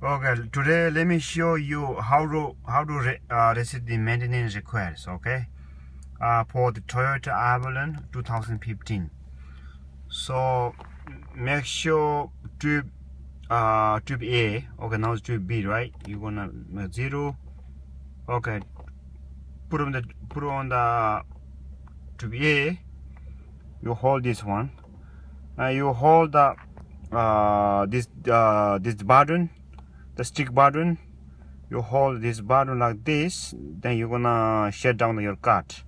Okay, today let me show you how to receive the maintenance requests. Okay, for the Toyota Avalon 2015. So make sure tube A. Okay, now it's tube B, right? You're gonna zero. Okay, put on the tube A. You hold this one. You hold the this button, the stick button. You hold this button like this, then you're gonna shut down your cart.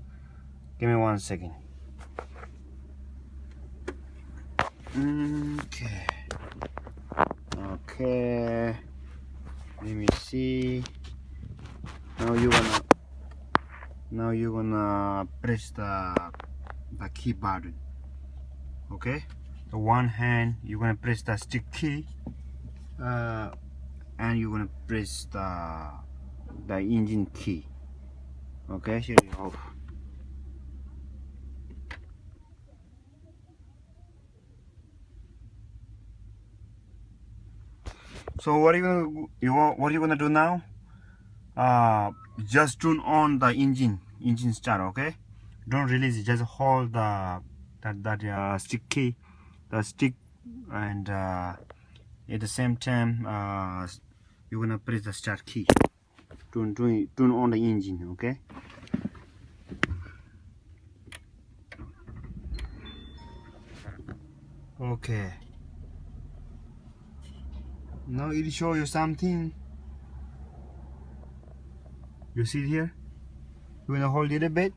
Give me 1 second. Okay, let me see. Now you're gonna press the key button. Okay, the one hand you're gonna press the stick key, and you're gonna press the engine key. Okay, shut it off. So what are you gonna do now? Just turn on the engine start. Okay, don't release it, just hold that stick key, the stick, and at the same time you're gonna press the start key. Turn on the engine. Okay, now it show you something. You see it here? You wanna hold it a bit.